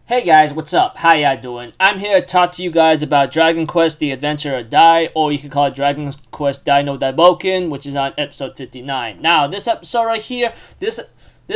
Hey guys, what's up? How y'all doing? I'm here to talk to you guys about Dragon Quest: The Adventure of Dai, or you could call it Dragon Quest Dai no Daai Boken, which is on episode 59. Now, this episode right here, this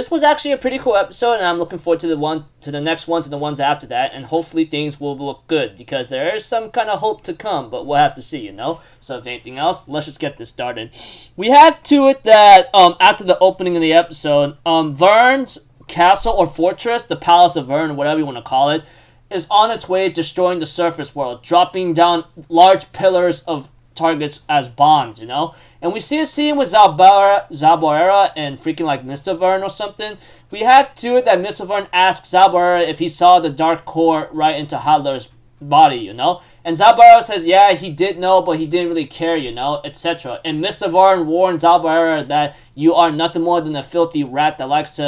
was actually a pretty cool episode, and I'm looking forward to the next ones and the ones after that, and hopefully things will look good because there is some kind of hope to come, but we'll have to see, So if anything else, let's just get this started. We have to it that after the opening of the episode, Vern's castle or fortress, the Palace of Vern, whatever you want to call it, is on its way destroying the surface world, dropping down large pillars of targets as bombs, And we see a scene with Zaboera and freaking like Mr. Vern or something. We had to it that Mr. Vern asked Zaboera if he saw the dark core right into Hadler's body, And Zaboera says, yeah, he did know, but he didn't really care, etc. And Mr. Vern warned Zaboera that you are nothing more than a filthy rat that likes to,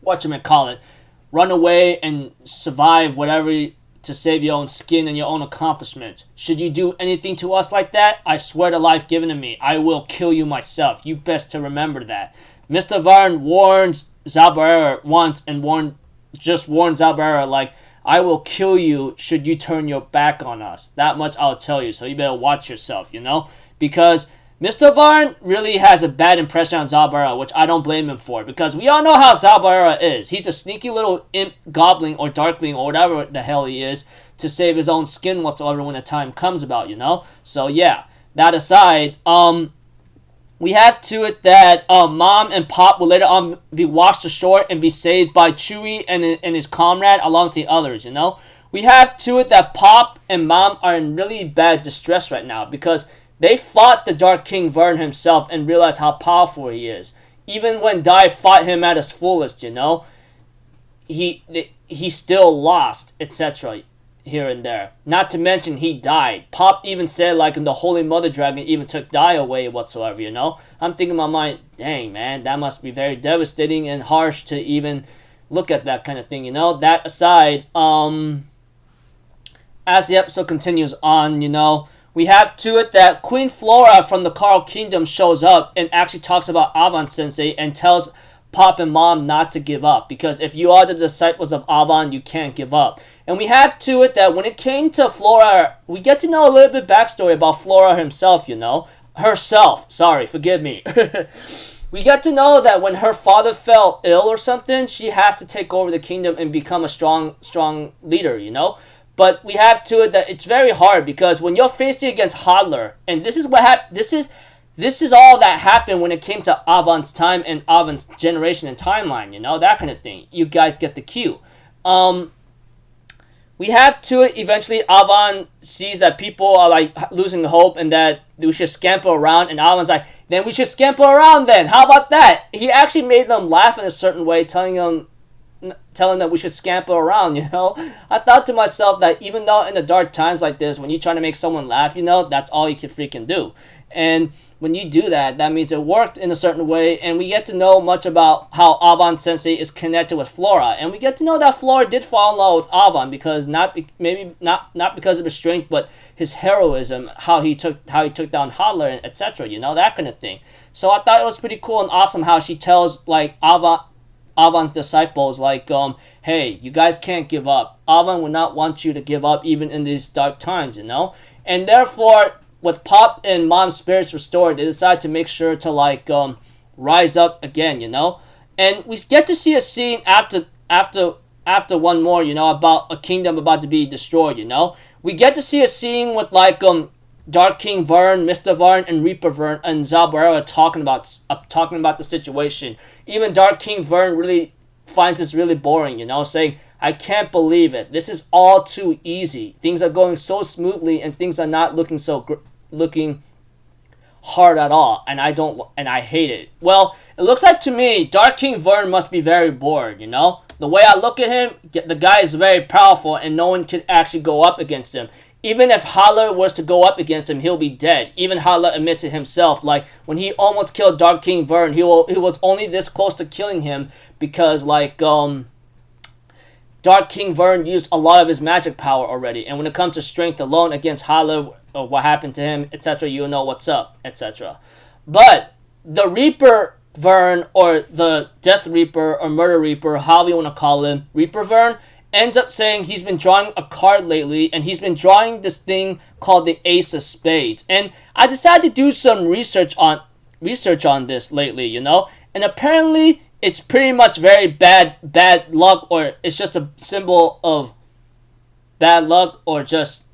whatchamacallit, run away and survive whatever to save your own skin and your own accomplishments. Should you do anything to us like that, I swear to life given to me, I will kill you myself. You best to remember that. Mr. Vern warns Zaboera once and warned Zaboera, I will kill you should you turn your back on us. That much I'll tell you, so you better watch yourself, Because Mr. Vern really has a bad impression on Zaboera, which I don't blame him for, because we all know how Zaboera is. He's a sneaky little imp, goblin, or darkling, or whatever the hell he is, to save his own skin whatsoever when the time comes about, So yeah, that aside, we have to it that Mom and Pop will later on be washed ashore and be saved by Chewie and his comrade along with the others, We have to it that Pop and Mom are in really bad distress right now because they fought the Dark King Vern himself and realized how powerful he is. Even when Dai fought him at his fullest, he still lost, etc. here and there. Not to mention he died. Pop even said in the Holy Mother Dragon even took Dai away whatsoever, I'm thinking in my mind, dang man, that must be very devastating and harsh to even look at that kind of thing, That aside, as the episode continues on, we have to it that Queen Flora from the Carl Kingdom shows up and actually talks about Avon Sensei and tells Pop and Mom not to give up, because if you are the disciples of Avon, you can't give up. And we have to it that when it came to Flora, we get to know a little bit backstory about Flora himself, Herself, sorry, forgive me. We get to know that when her father fell ill or something, she has to take over the kingdom and become a strong leader, But we have to it that it's very hard because when you're facing against Hadler, and this is what happened, this is all that happened when it came to Avon's time and Avon's generation and timeline, that kind of thing. You guys get the cue. We have to it eventually Avon sees that people are losing hope and that we should scamper around, and Avon's like, then we should scamper around then. How about that? He actually made them laugh in a certain way, telling them we should scamper around, I thought to myself that even though in the dark times like this, when you're trying to make someone laugh, that's all you can freaking do. And when you do that, that means it worked in a certain way, and we get to know much about how Avon Sensei is connected with Flora, and we get to know that Flora did fall in love with Avon because not because of his strength, but his heroism, how he took down Hadler, etc. That kind of thing. So I thought it was pretty cool and awesome how she tells Avon's disciples, hey, you guys can't give up. Avon would not want you to give up even in these dark times, And therefore, with Pop and Mom's spirits restored, they decide to make sure to rise up again, And we get to see a scene after one more, about a kingdom about to be destroyed, We get to see a scene with Dark King Vern, Mr. Vern, and Reaper Vern, and Zaboera talking about the situation. Even Dark King Vern really finds this really boring, saying, I can't believe it. This is all too easy. Things are going so smoothly, and things are not looking looking hard at all, and I hate it. Well, it looks like to me, Dark King Vern must be very bored, The way I look at him, the guy is very powerful, and no one can actually go up against him. Even if Hadler was to go up against him, he'll be dead. Even Hadler admits it himself. When he almost killed Dark King Vern, he was only this close to killing him because, Dark King Vern used a lot of his magic power already. And when it comes to strength alone against Hadler, or what happened to him, etc., you know what's up, etc. But the Reaper Vern, or the Death Reaper, or Murder Reaper, however you want to call him, Reaper Vern, ends up saying he's been drawing a card lately, and he's been drawing this thing called the Ace of Spades. And I decided to do some research on this lately, you know, and apparently it's pretty much very bad luck, or it's just a symbol of bad luck, or just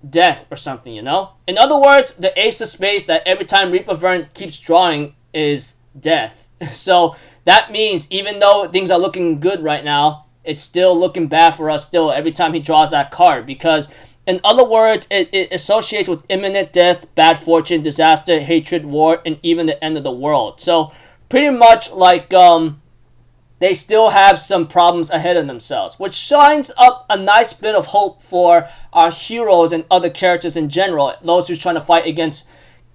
death or something, you know. In other words, the Ace of Spades that every time Reaper Vern keeps drawing is death. So that means even though things are looking good right now, it's still looking bad for us still every time he draws that card, because in other words, it associates with imminent death, bad fortune, disaster, hatred, war, and even the end of the world. So pretty much like they still have some problems ahead of themselves, which shines up a nice bit of hope for our heroes and other characters in general, those who's trying to fight against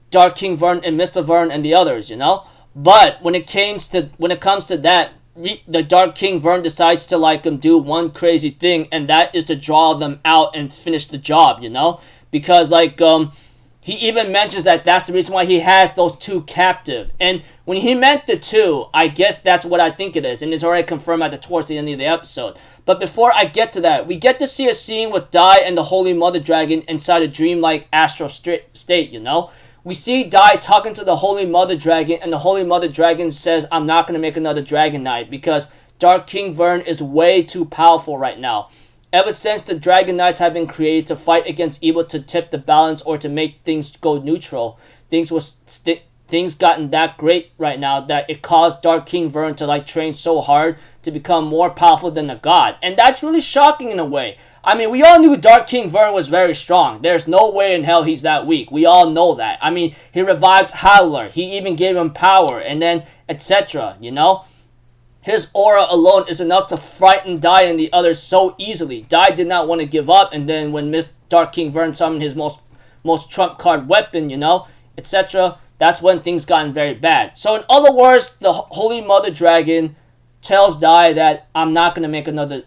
Dark King Vern and Mr. Vern and the others, you know. But when it comes to that, the Dark King Vern decides to like do one crazy thing, and that is to draw them out and finish the job, you know, because like he even mentions that that's the reason why he has those two captive. And when he meant the two, I guess that's what I think it is, and it's already confirmed towards the end of the episode. But before I get to that, we get to see a scene with Dai and the Holy Mother Dragon inside a dreamlike astral state, you know. We see Dai talking to the Holy Mother Dragon, and the Holy Mother Dragon says, I'm not going to make another Dragon Knight because Dark King Vern is way too powerful right now. Ever since the Dragon Knights have been created to fight against evil, to tip the balance, or to make things go neutral, things gotten that great right now that it caused Dark King Vern to like train so hard to become more powerful than a god. And that's really shocking in a way. I mean, we all knew Dark King Vern was very strong. There's no way in hell he's that weak. We all know that. I mean, he revived Howler. He even gave him power, and then etc., you know? His aura alone is enough to frighten Dai and the others so easily. Dai did not want to give up, and then when Dark King Vern summoned his most trump card weapon, you know, etc., that's when things gotten very bad. So in other words, the Holy Mother Dragon tells Dai that I am not going to make another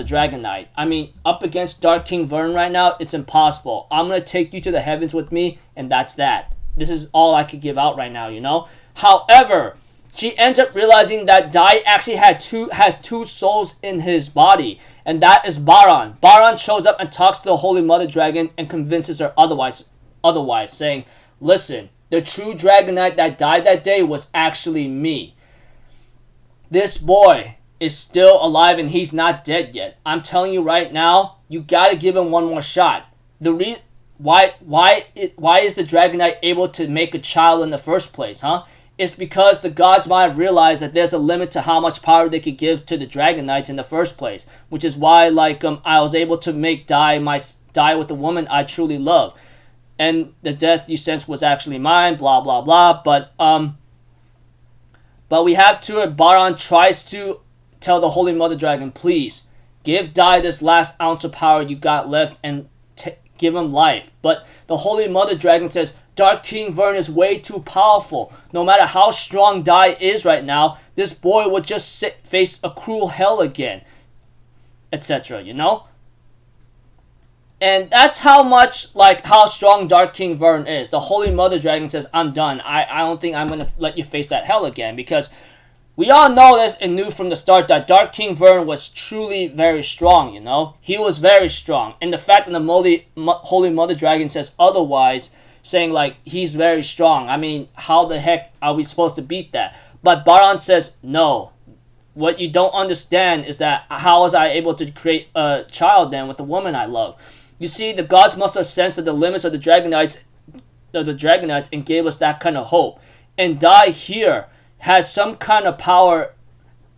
Dragon Knight. I mean, up against Dark King Vern right now, it's impossible. I'm going to take you to the heavens with me, and that's that. This is all I could give out right now, you know? However, she ends up realizing that Dai actually has two souls in his body, and that is Baran. Baran shows up and talks to the Holy Mother Dragon and convinces her otherwise, saying, listen, the true Dragon Knight that died that day was actually me. This boy is still alive and he's not dead yet. I'm telling you right now, you gotta give him one more shot. Why is the Dragon Knight able to make a child in the first place, huh? It's because the gods might have realized that there's a limit to how much power they could give to the Dragon Knights in the first place, which is why like I was able to make Dai with the woman I truly love, and the death you sense was actually mine. Blah blah blah. But we have to it. Baran tries to tell the Holy Mother Dragon, please give Dai this last ounce of power you got left and give him life. But the Holy Mother Dragon says, Dark King Vern is way too powerful. No matter how strong Dai is right now, this boy would just face a cruel hell again, etc., you know? And that's how strong Dark King Vern is. The Holy Mother Dragon says, I'm done. I don't think I'm going to let you face that hell again, because we all know this and knew from the start that Dark King Vern was truly very strong, you know? He was very strong. And the fact that the Holy Mother Dragon says otherwise, saying like he's very strong, I mean, how the heck are we supposed to beat that? But Baran says, no. What you don't understand is that how was I able to create a child then with the woman I love? You see, the gods must have sensed the limits of the Dragon Knights and gave us that kind of hope. And Dai here has some kind of power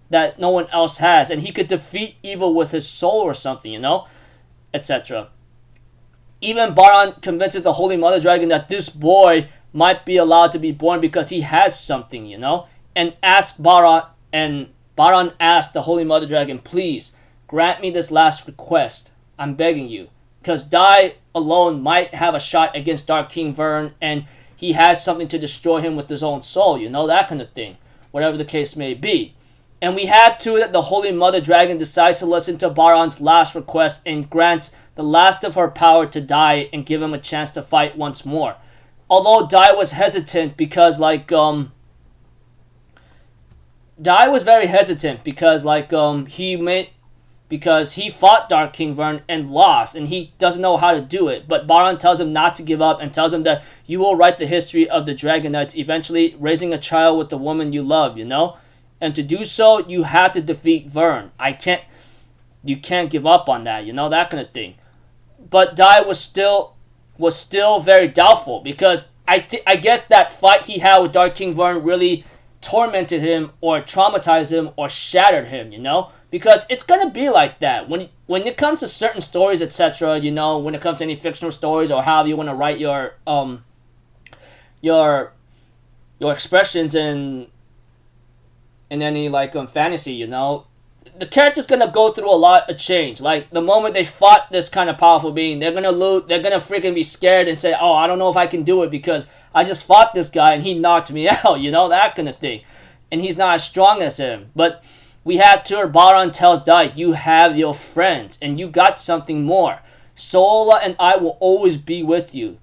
that no one else has, and he could defeat evil with his soul or something, you know, etc. Even Baran convinces the Holy Mother Dragon that this boy might be allowed to be born because he has something, you know, and Baran asks the Holy Mother Dragon, please grant me this last request. I'm begging you, because Dai alone might have a shot against Dark King Vern, and he has something to destroy him with his own soul, you know, that kind of thing, whatever the case may be. And we have too that the Holy Mother Dragon decides to listen to Baran's last request and grants the last of her power to Dai and give him a chance to fight once more. Although Dai was hesitant because Dai was very hesitant because because he fought Dark King Vern and lost, and he doesn't know how to do it. But Baran tells him not to give up and tells him that you will write the history of the Dragon Knights, eventually raising a child with the woman you love, you know? And to do so, you have to defeat Vern. You can't give up on that, you know, that kind of thing. But Dai was still very doubtful because I guess that fight he had with Dark King Vern really tormented him or traumatized him or shattered him, you know? Because it's gonna be like that when it comes to certain stories, etc. You know, when it comes to any fictional stories or how you want to write your expressions in any like fantasy, you know, the character's gonna go through a lot of change. Like the moment they fought this kind of powerful being, they're gonna freaking be scared and say, "Oh, I don't know if I can do it because I just fought this guy and he knocked me out," you know, that kind of thing, and he's not as strong as him, but. We had to, Baran tells Dai, you have your friends, and you got something more. Sola and I will always be with you.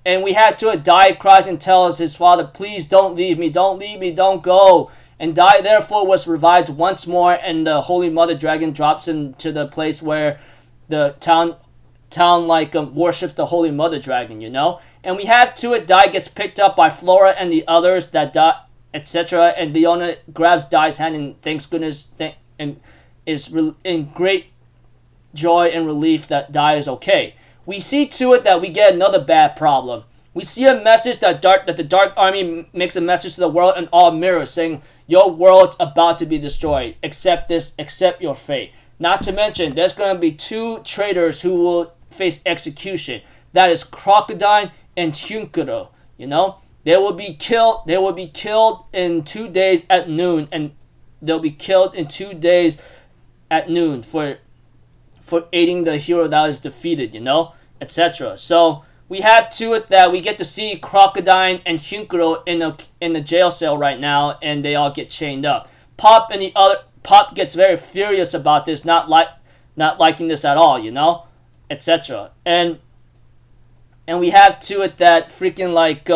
And we had to, Dai cries and tells his father, please don't leave me, don't go. And Dai therefore was revived once more, and the Holy Mother Dragon drops him to the place where the town worships the Holy Mother Dragon, you know? And we had to, Dai gets picked up by Flora and the others that etc. And Leona grabs Dai's hand and thanks goodness and is in great joy and relief that Dai is okay. We see to it that we get another bad problem. We see a message that the Dark Army makes a message to the world in all mirrors saying, your world's about to be destroyed. Accept this, accept your fate. Not to mention, there's going to be 2 traitors who will face execution. That is Crocodile and Hunkuro, you know? They will be killed in 2 days at noon, and they'll be killed in 2 days at noon for aiding the hero that is defeated, you know, etc. So we had to it that we get to see Crocodile and Hunkuro in the jail cell right now, and they all get chained up. Pop gets very furious about this, not liking this at all, you know, etc. And we have to it that freaking like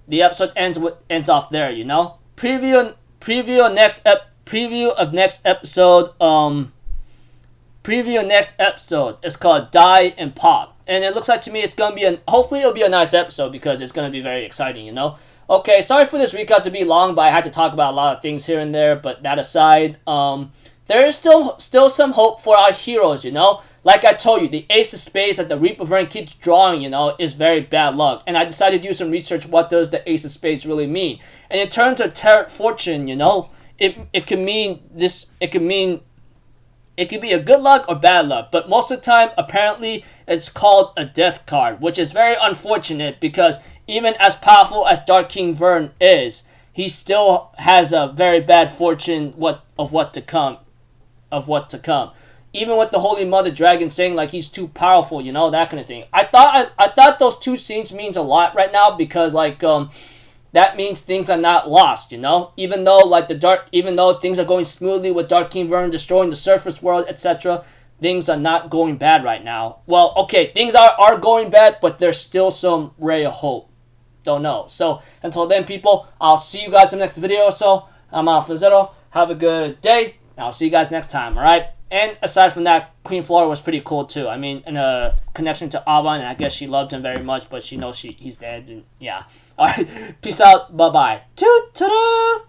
the episode ends off there, you know. Preview of next episode. Preview of next episode is called Die and Pop, and it looks like to me it's gonna be hopefully it'll be a nice episode because it's gonna be very exciting, you know. Okay, sorry for this recap to be long, but I had to talk about a lot of things here and there. But that aside, there is still some hope for our heroes, you know. Like I told you, the Ace of Spades that the Reaper Vern keeps drawing, you know, is very bad luck. And I decided to do some research. What does the Ace of Spades really mean? And in terms of tarot fortune, you know, it can mean this. It could be a good luck or bad luck. But most of the time, apparently, it's called a death card, which is very unfortunate because even as powerful as Dark King Vern is, he still has a very bad fortune of what to come. Even with the Holy Mother Dragon saying like he's too powerful, you know, that kind of thing. I thought those 2 scenes means a lot right now because like that means things are not lost, you know. Even though things are going smoothly with Dark King Vern destroying the surface world, etc., things are not going bad right now. Well, okay, things are going bad, but there's still some ray of hope. Don't know. So until then, people, I'll see you guys in the next video or so. I'm Alpha Zero. Have a good day. And I'll see you guys next time. All right. And aside from that, Queen Flora was pretty cool too. I mean, in a connection to Avan, and I guess she loved him very much, but she knows he's dead. And yeah. All right. Peace out. Bye bye. Toot ta-da!